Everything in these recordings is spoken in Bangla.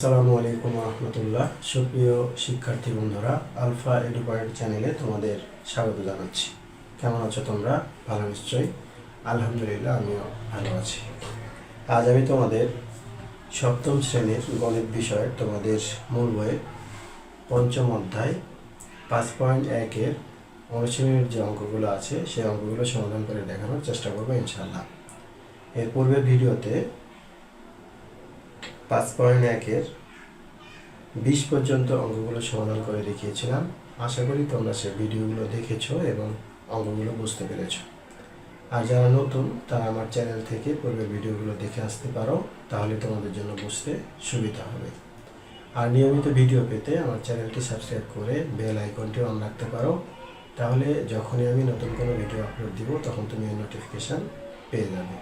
আসসালামু আলাইকুম রহমতুল্লাহ। সুপ্রিয় শিক্ষার্থী বন্ধুরা, আলফা এডু পয়েন্ট চ্যানেলে তোমাদের স্বাগত জানাচ্ছি। কেমন আছো তোমরা? ভালো নিশ্চয়ই। আলহামদুলিল্লাহ, আমিও ভালো আছি। আজ আমি তোমাদের সপ্তম শ্রেণীর গণিত বিষয়ের তোমাদের মূল বইয়ের পঞ্চম অধ্যায় 5.1-এর অনুশীলনের যে অঙ্কগুলো আছে সেই অঙ্কগুলো সমাধান করে দেখানোর চেষ্টা করবো ইনশাআল্লাহ। এর পূর্বের ভিডিওতে 5.1-এর 20 পর্যন্ত অঙ্কগুলো সমাধান করে দেখিয়েছিলাম। আশা করি তোমরা সেই ভিডিওগুলো দেখেছো এবং অঙ্কগুলো বুঝতে পেরেছো। আর যারা নতুন তারা আমার চ্যানেল থেকে পূর্বের ভিডিওগুলো দেখে আসতে পারো, তাহলে তোমাদের জন্য বুঝতে সুবিধা হবে। আর নিয়মিত ভিডিও পেতে আমার চ্যানেলটি সাবস্ক্রাইব করে বেল আইকনটি অন রাখতে পারো, তাহলে যখনই আমি নতুন কোনো ভিডিও আপলোড দিব তখন তুমি নোটিফিকেশান পেয়ে যাবে।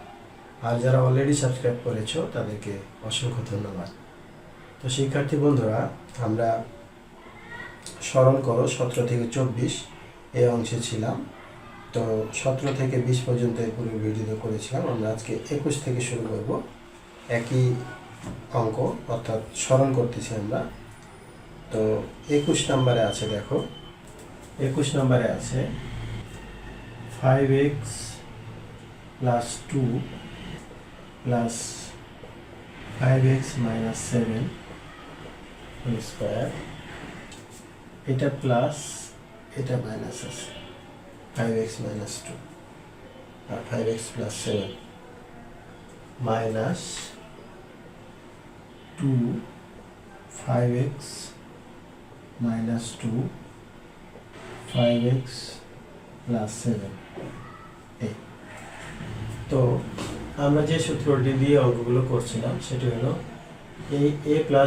আর যারা অলরেডি সাবস্ক্রাইব করেছো তাদেরকে অসংখ্য ধন্যবাদ। তো শিক্ষার্থী বন্ধুরা, আমরা স্মরণ করো 17 থেকে 24 এই অংশে ছিলাম। তো 17 থেকে 20 পর্যন্ত এই পুরো ভিডিও করেছিলাম। আমরা আজকে 21 থেকে শুরু করব। একই অঙ্ক, অর্থাৎ স্মরণ করতেছি আমরা। তো 21 নম্বরে আছে, দেখো 21 নম্বরে আছে 5x + 2 + 5x - 7 হোল স্কয়ার। এটা প্লাস, এটা মাইনাস আছে, 5x - 2 আর 5x + 7 মাইনাস 2 5x - 2 5x + 7। এই তো আমরা যে সূত্রটি দিয়ে অঙ্কগুলো করছিলাম সেটি হলো a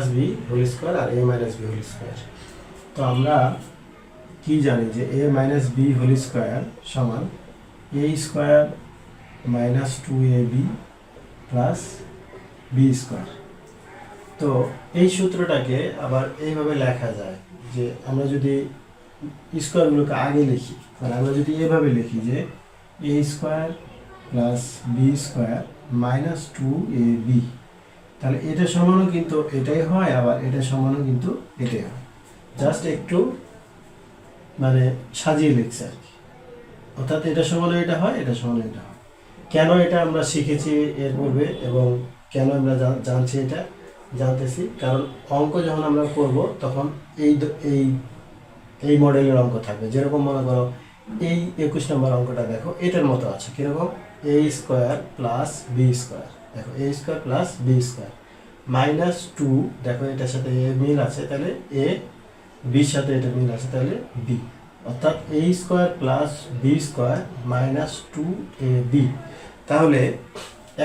+ b হোল স্কয়ার আর a - b হোল স্কয়ার। তো আমরা কি জানি যে a - b হোল স্কয়ার সমান a square - 2ab plus b square. তো এই সূত্রটাকে আবার এইভাবে লেখা যায় যে আমরা যদি স্কয়ারগুলোকে আগে লিখি, মানে আমরা যদি এভাবে লিখি যে a square plus b square minus 2ab, তাহলে এটা সমানও কিন্তু এটাই হয়, আবার এটা সমানও কিন্তু এটাই হয়। জাস্ট একটু মানে সাজিয়ে লিখছে আর কি, অর্থাৎ এটা সমান এটা হয়, এটা সমান এটা হয়। কেন এটা আমরা শিখেছি এর পূর্বে এবং কেন আমরা জানছি, এটা জানতেছি কারণ অঙ্ক যখন আমরা করব তখন এই এই এই মডেলের অঙ্ক থাকবে। যেরকম মনে করো এই 21 নম্বর অঙ্কটা দেখো, এটার মতো আছে কিরকম, a square plus b square. দেখো a square plus b square minus 2, দেখো এটার সাথে a মিল আছে তাহলে a, b সাথে এটা মিল আছে তাহলে b, অর্থাৎ a square plus b square minus 2ab। তাহলে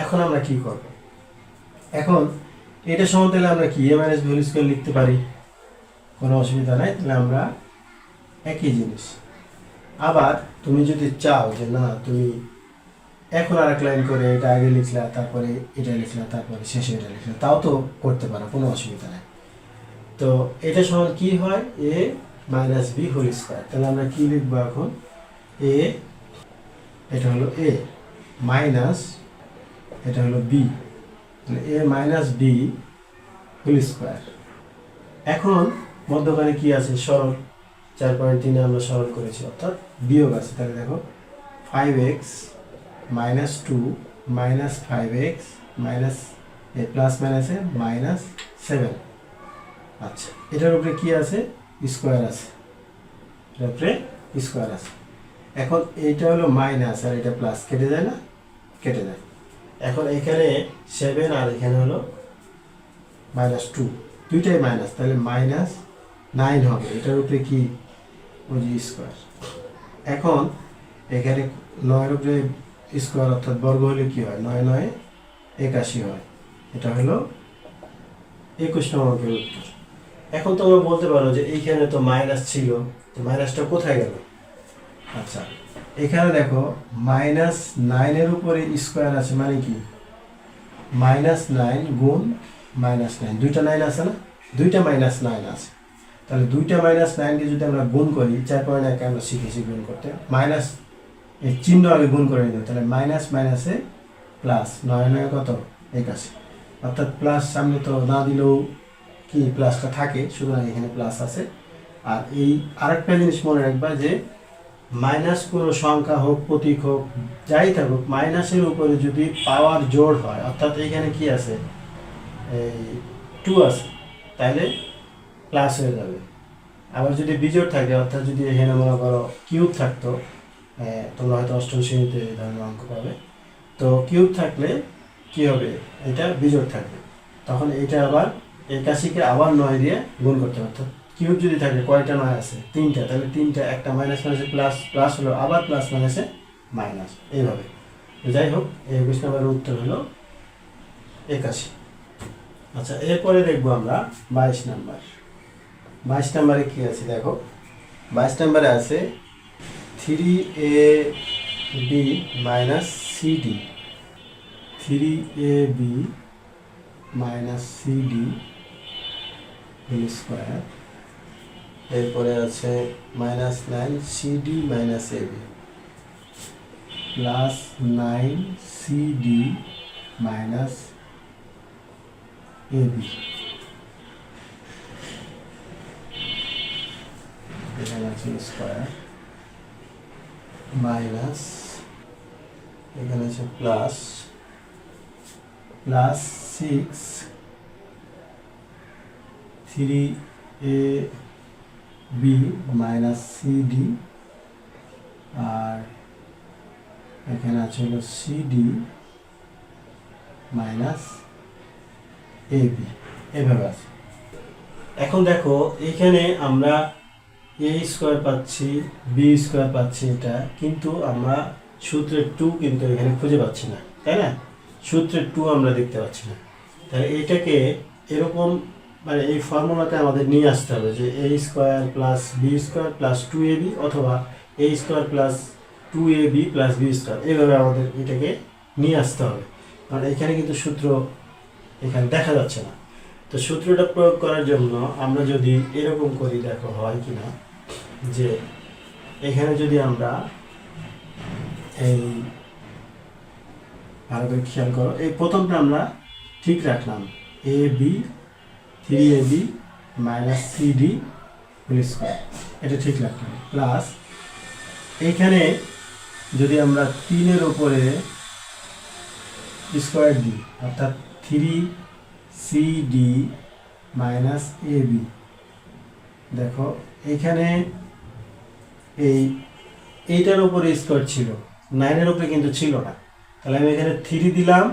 এখন আমরা কি করব? এখন এটা সমান তাহলে আমরা কি a - b হোল স্কয়ার লিখতে পারি, কোনো অসুবিধা নাই। তাহলে আমরা একই জিনিস। আবার তুমি যদি চাও যে না তুমি এখন আরেক লাইন করে এটা আগে লিখলা, তারপরে এটা লিখলা, তারপরে শেষে এটা লিখলা, তাও তো করতে পারো, কোনো অসুবিধা নাই। তো এটা সমান কি হয়, a - b হোল স্কয়ার। তাহলে আমরা কি লিখবো এখন, a, এটা হলো a মাইনাস, এটা হলো b, তাহলে a - b হোল স্কয়ার। এখন মধ্যখানে কি আছে, সরল, 4.3 আমরা সরল করেছি, অর্থাৎ বিয়োগ আছে। তাহলে দেখো 5x - 2 minus 5x minus plus মাইনাসে মাইনাস 7। আচ্ছা, এটার উপরে কি আছে, স্কোয়ার আছে, এটার উপরে স্কোয়ার আছে। এখন এইটা হলো মাইনাস আর এটা প্লাস, কেটে যায় না, কেটে যায়। এখন এখানে 7 আর এখানে হলো -2, দুইটাই মাইনাস, তাহলে -9 হবে। এটার উপরে কি, ওই যে স্কোয়ার। এখন এখানে 9-এর উপরে স্কোয়ার অর্থাৎ বর্গ হলে কি হয়, 9 - 9 = 81 হয়। এটা হলো 21 নম্বর অঙ্কের উত্তর। এখন তোমরা বলতে পারো যে এইখানে তো মাইনাস ছিল, তো মাইনাসটা কোথায় গেল? আচ্ছা, এখানে দেখো -9-এর উপরে স্কোয়ার আছে, মানে কি -9 গুণ -9, দুইটা 9 আছে না, দুইটা -9 আছে। তাহলে দুইটা -9কে যদি আমরা গুণ করি, 4.1 আমরা শিখেছি গুণ করতে, মাইনাস এই চিহ্ন আগে গুণ করে নিই, তাহলে মাইনাস মাইনাসে প্লাস, 9 - 9 কত, 81, অর্থাৎ প্লাস সামনে তো না দিলেও কি প্লাসটা থাকে, সুতরাং এখানে প্লাস আছে। আর এই আরেকটা জিনিস মনে রাখবা যে মাইনাস কোনো সংখ্যা হোক, প্রতীক হোক, যাই থাকুক, মাইনাসের উপরে যদি পাওয়ার জোর হয়, অর্থাৎ এখানে কি আছে, এই 2 আছে, তাহলে প্লাস হয়ে যাবে। আবার যদি বিজোড় থাকে, অর্থাৎ যদি এখানে মনে করো কিউব থাকতো, তোমরা হয়তো অষ্টম শ্রেণীতে এই ধরনের অঙ্ক পাবে, তো কিউব থাকলে কি হবে, এটা বিজোড় থাকবে, তখন এটা আবার 81-কে আবার 9 দিয়ে গুণ করতে হবে। অর্থাৎ কিউব যদি থাকে, কয়টা 9 আছে, 3টা, তাহলে 3টা, একটা মাইনাস মাইনাসে প্লাস, প্লাস হলো আবার প্লাস মাইনাসে মাইনাস, এইভাবে। যাই হোক, এই 21 নম্বরের উত্তর হলো 81। আচ্ছা, এরপরে দেখবো আমরা 22 নাম্বার। 22 নাম্বারে কি আছে দেখো, 22 নাম্বারে আছে 3ab minus CD, 3ab minus CD whole square. এরপরে আছে minus 9 CD minus AB plus 9 CD minus AB. এখানে আছে স্কোয়ার মাইনাস, এখানে আছে plus, plus 6 3ab minus CD, আর এখানে আছে হলো সিডি মাইনাস এবি, এভাবে আছে। এখন দেখো, এখানে আমরা এ স্কোয়ার পাচ্ছি, বি স্কোয়ার পাচ্ছি, এটা কিন্তু আমরা সূত্রের 2 কিন্তু এখানে খুঁজে পাচ্ছি না, তাই না? সূত্রের 2 আমরা দেখতে পাচ্ছি না। তাহলে এইটাকে এরকম, মানে এই ফর্মুলাতে আমাদের নিয়ে আসতে হবে যে A square plus B square plus 2ab, অথবা A square plus 2ab plus B square, এইভাবে আমাদের এটাকে নিয়ে আসতে হবে। কারণ এখানে কিন্তু সূত্র এখানে দেখা যাচ্ছে না। তো সূত্রটা প্রয়োগ করার জন্য আমরা যদি এরকম করি, দেখো হয় কি না, যে এখানে যদি আমরা এই, ভালো করে খেয়াল করো, এই প্রথমটা আমরা ঠিক রাখলাম, A B 3ab minus CD whole square, এটা ঠিক রাখলাম, প্লাস এইখানে যদি আমরা 3-এর উপরে স্কোয়ার দিই, অর্থাৎ 3cd মাইনাস এবি। দেখো এখানে এইটার উপরে স্কোয়ার ছিল, 9-এর উপরে কিন্তু ছিল না, তাহলে আমি এখানে 3 দিলাম,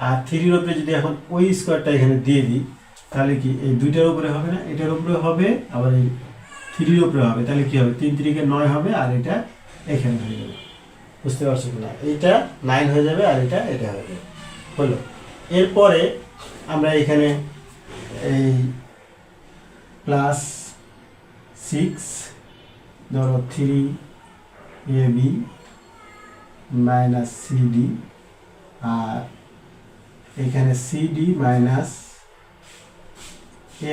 আর 3-এর উপরে যদি এখন ওই স্কোয়ারটা এখানে দিয়ে দিই, তাহলে কি এই 2টার উপরে হবে না, এটার উপরে হবে, আবার এই 3-এর উপরে হবে, তাহলে কি হবে, 3 3 9 হবে, আর এটা এখানে হয়ে যাবে। বুঝতে পারছো কিনা? এইটা 9 হয়ে যাবে, আর এটা হয়ে যাবে, হলো। এরপরে আমরা এখানে এই প্লাস 6 ধরো 3ab মাইনাস সিডি, আর এখানে সিডি মাইনাস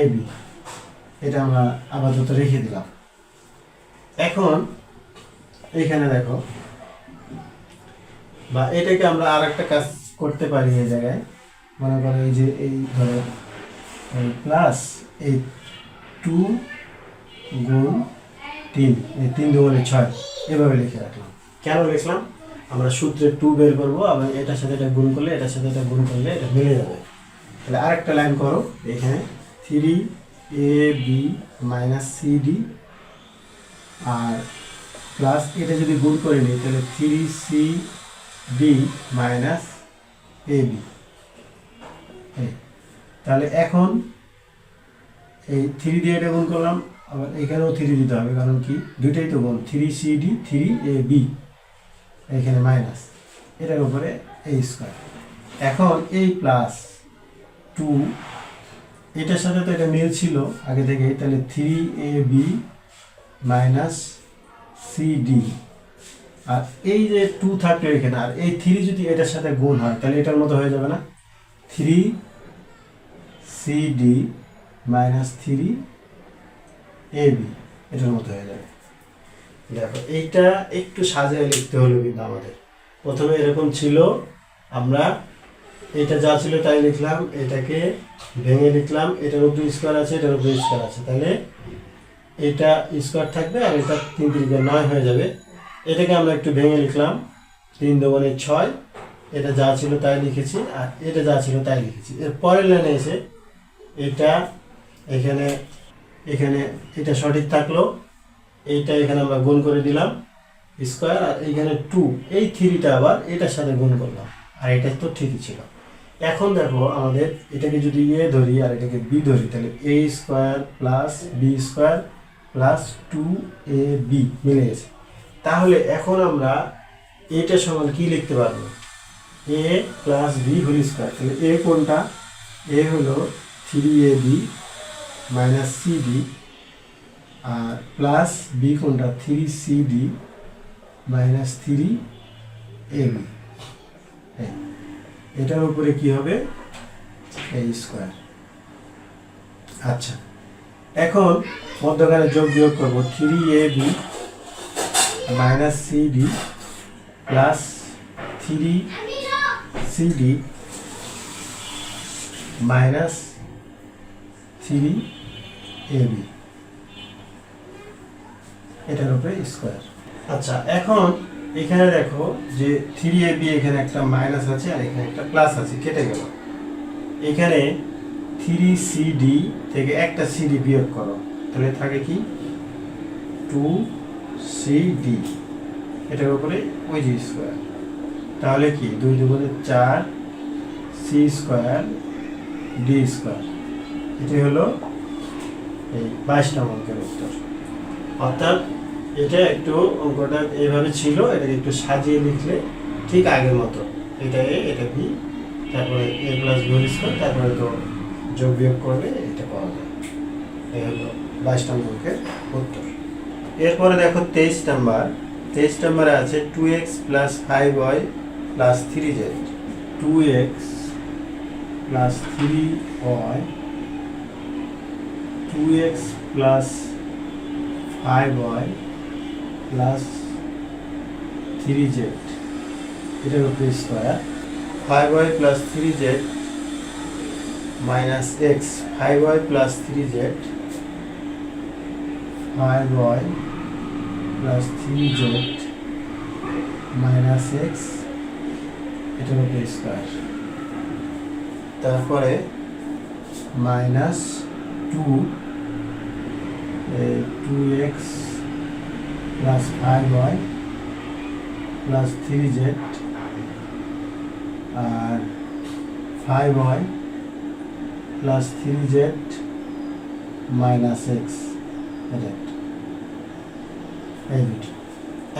এবি, এটা আমরা আপাতত রেখে দিলাম। এখন এখানে দেখো, বা এটাকে আমরা আর একটা কাজ করতে পারি, এই জায়গায় মনে করো এই যে এই ধরো প্লাস এই 2 গুণ 3, এই 3 2 6, এভাবে লিখে রাখলাম। কেন লিখলাম, আমরা সূত্রে 2 বের করবো, এবং এটার সাথে এটা গুণ করলে, এটার সাথে এটা গুণ করলে এটা মিলে যাবে। তাহলে আরেকটা লাইন করো, এখানে 3ab মাইনাস সিডি, আর প্লাস এটা যদি গুণ করে নিই, তাহলে 3cd মাইনাস এবি। তাহলে এখন এই 3 দিয়ে এটা গুণ করলাম, আবার এখানেও 3 দিতে হবে, কারণ কি দুইটাই তো গুণ, 3cd 3ab, এখানে মাইনাস, এটার উপরে a স্কোয়ার। এখন এই প্লাস 2, এটার সাথে তো এটা মিল ছিল আগে থেকেই, তাহলে 3ab মাইনাস সিডি, আর এই যে 2 থাকলো এখানে, আর এই 3 যদি এটার সাথে গুণ হয়, তাহলে এটার মতো হয়ে যাবে না, 3cd মাইনাস 3ab, এটার মতো হয়ে যাবে। দেখো এইটা একটু সাজিয়ে লিখতে হলো, কিন্তু আমাদের প্রথমে এরকম ছিল, আমরা এটা যা ছিল তাই লিখলাম, এটাকে ভেঙে লিখলাম, এটার উপরে স্কোয়ার আছে, এটার উপরে স্কোয়ার আছে, তাহলে এটা স্কোয়ার থাকবে আর এটা 3 3 9 হয়ে যাবে। এটাকে আমরা একটু ভেঙে লিখলাম, 3 2 6, এটা যা ছিল তাই লিখেছি আর এটা যা ছিল তাই লিখেছি। এর পরের লাইনে এসে এটা এখানে এখানে এটা সঠিক থাকলো, এইটা এখানে আমরা গুণ করে দিলাম স্কোয়ার, আর এইখানে 2, এই 3টা আবার এটার সাথে গুণ করলাম, আর এটা তো ঠিকই ছিল। এখন দেখো আমাদের এটাকে যদি এ ধরি আর এটাকে বি ধরি, তাহলে A square plus B square plus 2ab মিলে গেছে। তাহলে এখন আমরা এটা সমান কি লিখতে পারবো, এ প্লাস বি হোল স্কোয়ার। তাহলে এ কোনটা, এ হলো 3ab মাইনাস সিডি, আর প্লাস বি কোনটা 3cd মাইনাস 3ab। এটার উপরে কি হবে, a স্কোয়ার। আচ্ছা, এখন মধ্যখানে যোগ বিয়োগ করবো, 3ab minus cd plus 3cd minus 3ab, এটার উপরে স্কোয়ার। আচ্ছা, এখন এখানে দেখো যে 3ab এখানে একটা মাইনাস আছে আর এখানে একটা প্লাস আছে, কেটে গেল। এখানে 3cd থেকে একটা cd বিয়োগ করো, তাহলে থাকে কি 2cd, এটার উপরে ওই যে স্কোয়ার। তাহলে কি 2 2 4 c স্কোয়ার d স্কোয়ার, এটি হলো এই 22 নম্বর অঙ্কের উত্তর। অর্থাৎ এটা একটু অঙ্কটা এইভাবে ছিল, এটাকে একটু সাজিয়ে লিখলে ঠিক আগের মতো, এটা এ এটা বি, তারপরে এ প্লাস বি হোল স্কোয়ার, তারপরে তো যোগ বিয়োগ করলে এটা পাওয়া যায়। এই হলো 22 নম্বর অঙ্কের উত্তর। এরপরে দেখো 23 নাম্বার। 23 নম্বরে আছে 2x plus 5y plus 3z। 2x plus 3y, 2x plus 5y plus 3z, এটার উপরে square. 5y plus 3z minus x, 5y plus 3z, 5y plus 3z minus x, এটার উপরে স্কোয়ার। তারপরে minus 2x plus 5y plus 3z আর 5y plus 3z minus x,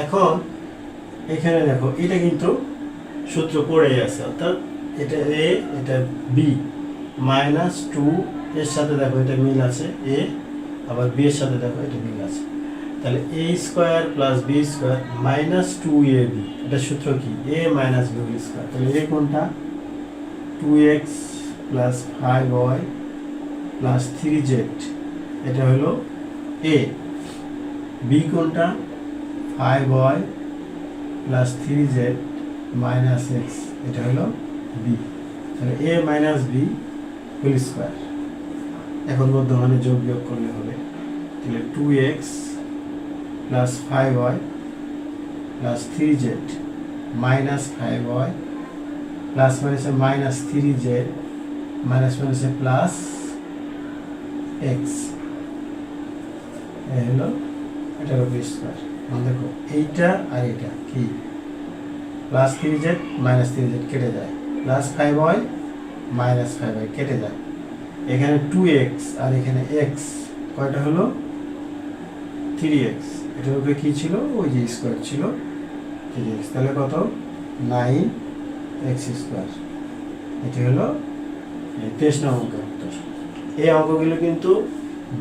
এখন এখানে দেখো এটা কিন্তু সূত্র পড়েই আছে, অর্থাৎ এটা a এটা b, মাইনাস 2 এর সাথে দেখো এটা মিল আছে a, আবার b এর সাথে দেখো এটা মিল আছে, তাহলে a square plus b square minus 2ab, এটা সূত্র কি a minus b whole square. তাহলে a কোনটা 2x plus 5y plus 3z, এটা হলো a। b কোনটা 5y plus 3z minus x, এটা হলো b। তাহলে a minus b whole square. এখন মধ্যখানে যোগ বিয়োগ করলে হবে, তাহলে 2x plus 5y plus 3z minus 5y plus মাইনাসে মাইনাস 3z মাইনাস মাইনাসে প্লাস x, এই হলো এটার উপরে স্কোয়ার। দেখো এইটা আর এটা কি প্লাস 3z মাইনাস 3z কেটে যায়, প্লাস 5y মাইনাস 5y কেটে যায়, এখানে 2x আর এখানে x, কয়টা হলো 3x, এটার উপরে কি ছিল ওই যে স্কোয়ার ছিল 3x, তাহলে কত 9x স্কোয়ার। এটি হলো 23 নম্বর অঙ্কের উত্তর। এই অঙ্কগুলো কিন্তু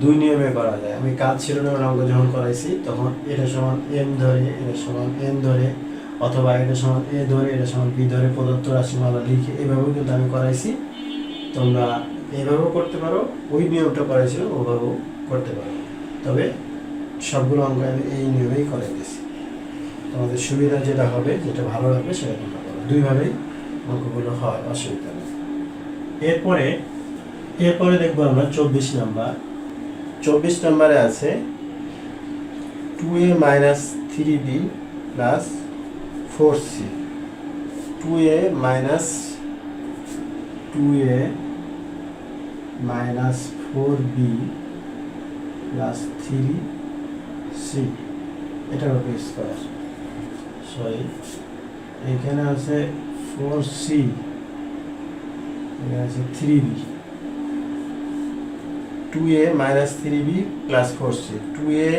2 নিয়মে করা যায়। আমি কাজ শিরোনামের অঙ্ক যখন করাইছি তখন এটা সমান m ধরে, এটা সমান n ধরে, অথবা এটা সমান a ধরে, এটা সমান b ধরে প্রদত্ত রাশিমালা লিখে এভাবেও কিন্তু আমি করাইছি। তোমরা এইভাবেও করতে পারো, ওই নিয়মটা করাইছিলাম ওভাবেও করতে পারো, তবে সবগুলো অঙ্ক আমি এই নিয়মেই করাইতেছি। তোমাদের সুবিধা যেটা হবে, যেটা ভালো লাগবে সেটা তোমরা করো, দুইভাবেই অঙ্কগুলো হয়, অসুবিধা নেই। এরপরে দেখবো আমরা 24 নাম্বার। 24 নাম্বারে আছে 2a minus 3b plus 4c। 2a minus 4b plus 3c, এটার উপর স্কোয়ার। সরি, এখানে আছে 4c, এখানে আছে 3b। 2a minus 3b plus 4c, 2a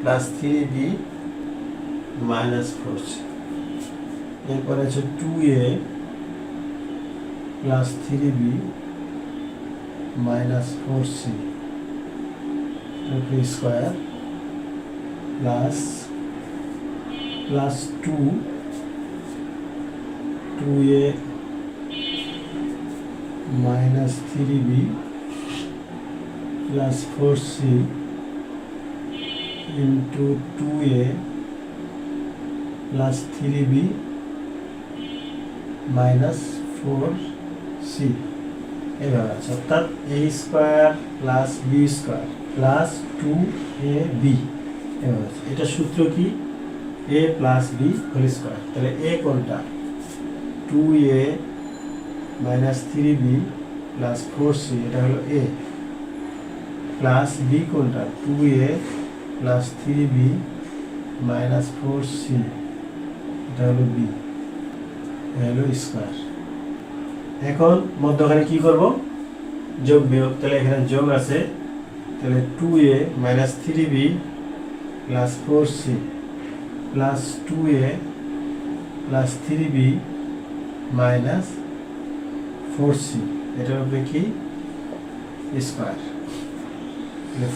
plus 3b minus 4c। এরপরে আছে 2a plus 3b minus 4c square plus 2a minus 3b plus 4c into 2a plus 3b minus 4c এভাবে আছে। অর্থাৎ a square plus b square plus 2ab এভাবে আছে। এটা সূত্র কি? a plus b whole square. তাহলে a কোনটা? 2a minus 3b plus 4c, এটা হলো a। প্লাস b কোনটা? 2a plus 3b minus 4c, এটা হলো b, এটা হলো স্কোয়ার। এখন মধ্যখানে কি করব? যোগ বিয়োগ। তাহলে এখানে যোগ আছে, তাহলে 2a minus 3b plus 4c plus 2a plus 3b minus 4c, এটার উপরে কি? স্কোয়ার।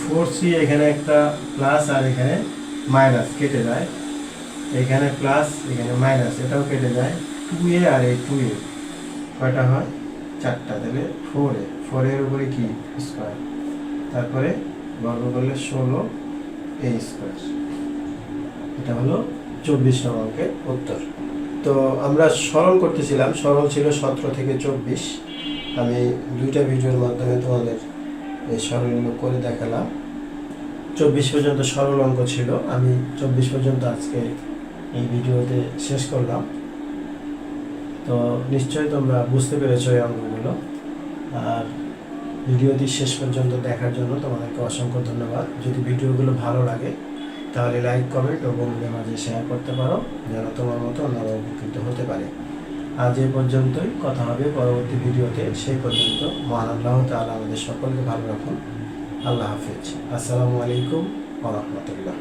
4c এখানে একটা প্লাস আর এখানে মাইনাস কেটে যায়, এখানে প্লাস এখানে মাইনাস, এটাও কেটে যায়। 2a আর এই 2a কয়টা হয়? 4টা। তাহলে 4a, 4 উপরে কি? স্কোয়ার। তারপরে বর্গ করলে 16a স্কোয়ার। এটা হলো 24 নম্বর অঙ্কের উত্তর। তো আমরা সরল করতেছিলাম, সরল ছিল 17 থেকে 24। আমি দুইটা ভিডিওর মাধ্যমে তোমাদের এই সরলগুলো করে দেখালাম। 24 পর্যন্ত সরল অঙ্ক ছিল, আমি 24 পর্যন্ত আজকে এই ভিডিওতে শেষ করলাম। তো নিশ্চয়ই তোমরা বুঝতে পেরেছো এই অঙ্কগুলো। আর ভিডিওটি শেষ পর্যন্ত দেখার জন্য তোমাদেরকে অসংখ্য ধন্যবাদ। যদি ভিডিওগুলো ভালো লাগে তাহলে লাইক, কমেন্ট ও বন্ধুদের মাঝে শেয়ার করতে পারো, যেন তোমার মতো অন্যরা উপকৃত হতে পারে। আজ এই পর্যন্তই, কথা হবে পরবর্তী ভিডিওতে। সেই পর্যন্ত মহান আল্লাহ তাআলা আমাদের সকলকে ভালো রাখুন। আল্লাহ হাফেজ। আসসালামু আলাইকুম ওয়া রাহমাতুল্লাহ।